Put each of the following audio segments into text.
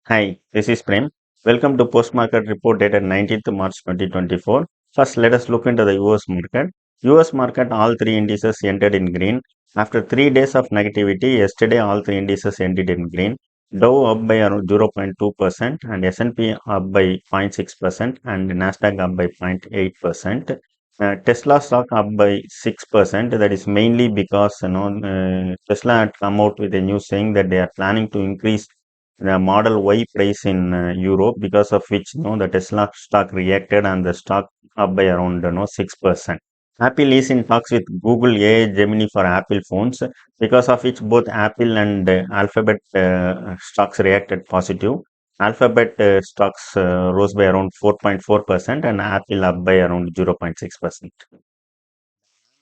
Hi, this is Prem. Welcome to Post Market Report dated 19th March 2024. First, let us look into the US market. US market, all three indices entered in green. After 3 days of negativity, yesterday all three indices ended in green. Dow up by around 0.2% and S&P up by 0.6% and Nasdaq up by 0.8%. Tesla stock up by 6%. That is mainly because Tesla had come out with a news saying that they are planning to increase the Model Y price in Europe, because of which the Tesla stock reacted and the stock up by around 6%. Apple is in talks with Google AI Gemini for Apple phones, because of which both Apple and Alphabet stocks reacted positive. Alphabet stocks rose by around 4.4% and Apple up by around 0.6%.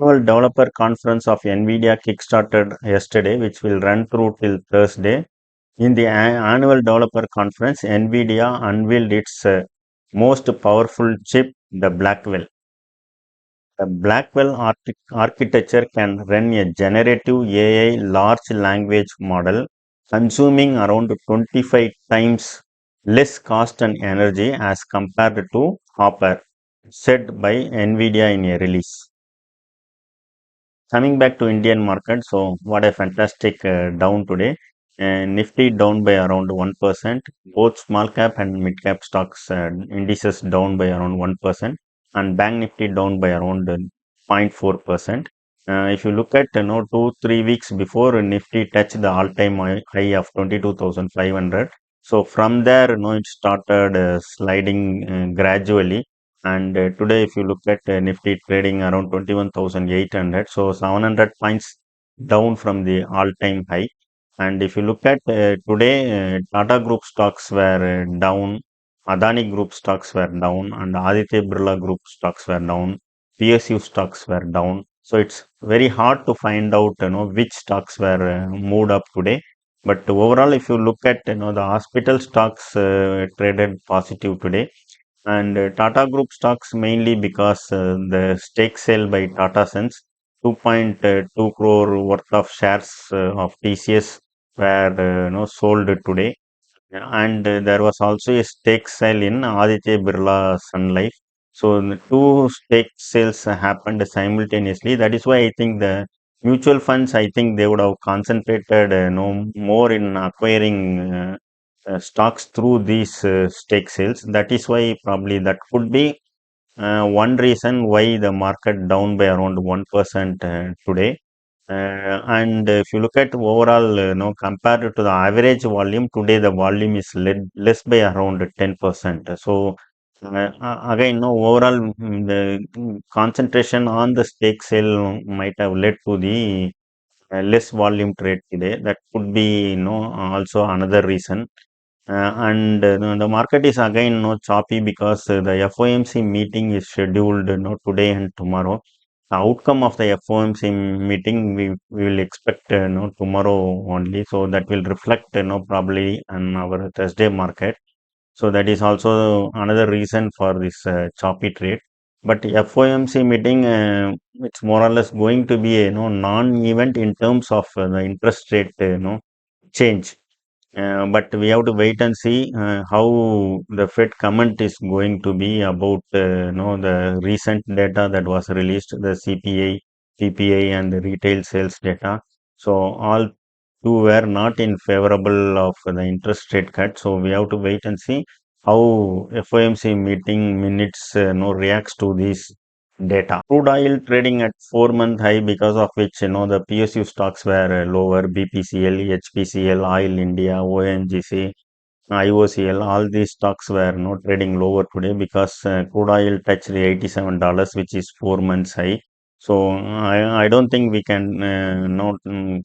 Annual developer conference of NVIDIA kickstarted yesterday, which will run through till Thursday. In the annual developer conference, NVIDIA unveiled its most powerful chip, the Blackwell. The Blackwell architecture can run a generative AI large language model, consuming around 25 times less cost and energy as compared to Hopper, said by NVIDIA in a release. Coming back to Indian market, so what a fantastic down today. Nifty down by around 1%. Both small cap and mid cap stocks indices down by around 1%, and Bank Nifty down by around 0.4%. If you look at 2 3 weeks before, Nifty touched the all-time high of 22,500. So from there, it started sliding gradually, and today, if you look at Nifty trading around 21,800, so 700 points down from the all-time high. And if you look at today, Tata Group stocks were down, Adani Group stocks were down, and Aditya Birla Group stocks were down, PSU stocks were down. So it's very hard to find out, which stocks were moved up today. But overall, if you look at, the hospital stocks traded positive today, and Tata Group stocks mainly because the stake sale by Tata Sons, 2.2 crore worth of shares of TCS were sold today. And there was also a stake sale in Aditya Birla Sun Life. So the two stake sales happened simultaneously. That is why I think the mutual funds, I think they would have concentrated more in acquiring stocks through these stake sales. That is why probably that could be one reason why the market down by around 1% today. And if you look at overall, compared to the average volume, today the volume is less by around 10%. So, again, no overall, the concentration on the stake sale might have led to the less volume trade today. That could be, also another reason. And the market is again choppy because the FOMC meeting is scheduled today and tomorrow. The outcome of the FOMC meeting we will expect tomorrow only, so that will reflect probably on our Thursday market. So that is also another reason for this choppy trade. But FOMC meeting, it's more or less going to be a non-event in terms of the interest rate change. But we have to wait and see how the Fed comment is going to be about the recent data that was released, the CPI, PPI, and the retail sales data. So all two were not in favorable of the interest rate cut. So we have to wait and see how FOMC meeting minutes reacts to these data. Crude oil trading at 4-month high, because of which the PSU stocks were lower. BPCL, HPCL, Oil India, ONGC, IOCL, all these stocks were trading lower today because crude oil touched the $87, which is 4 months high. So I don't think we can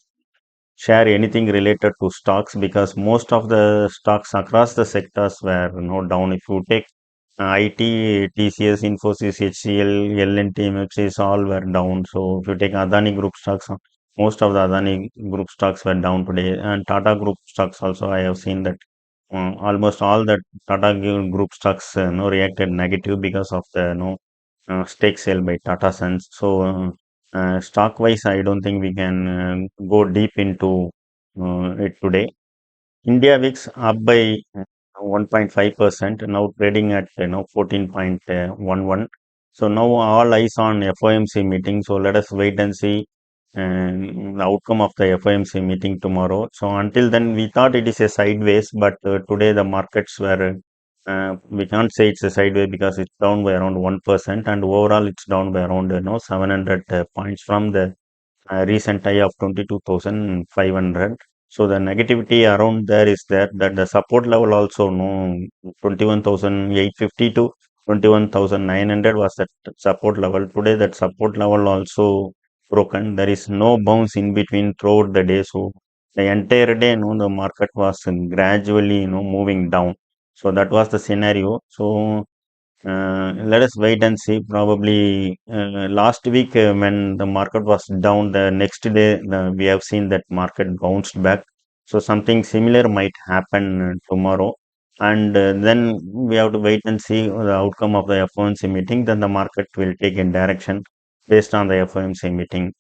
share anything related to stocks, because most of the stocks across the sectors were down. If you take IT, TCS, Infosys, HCL, L&T, MFCs, all were down. So if you take Adani Group stocks, most of the Adani Group stocks were down today, and Tata Group stocks also. I have seen that almost all the Group stocks reacted negative because of the stake sale by Tata Sons. So stock wise, I don't think we can go deep into it today. India VIX up by 1.5%, now trading at 14.11. So now all eyes on FOMC meeting. So let us wait and see the outcome of the FOMC meeting tomorrow. So until then, we thought it is a sideways, but today the markets were. We can't say it's a sideways because it's down by around 1%, and overall it's down by around 700 points from the recent high of 22,500. So the negativity around there is there, that the support level also no 21,850 to 21,900 was that support level. Today that support level also broken. There is no bounce in between throughout the day. So the entire day, the market was gradually, moving down. So that was the scenario. So let us wait and see. Probably last week when the market was down, the next day we have seen that market bounced back. So something similar might happen tomorrow, and then we have to wait and see the outcome of the FOMC meeting. Then the market will take a direction based on the FOMC meeting.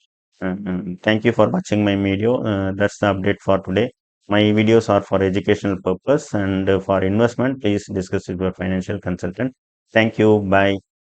Thank you for watching my video. That's the update for today. My videos are for educational purpose, and for investment, please discuss with your financial consultant. Thank you. Bye.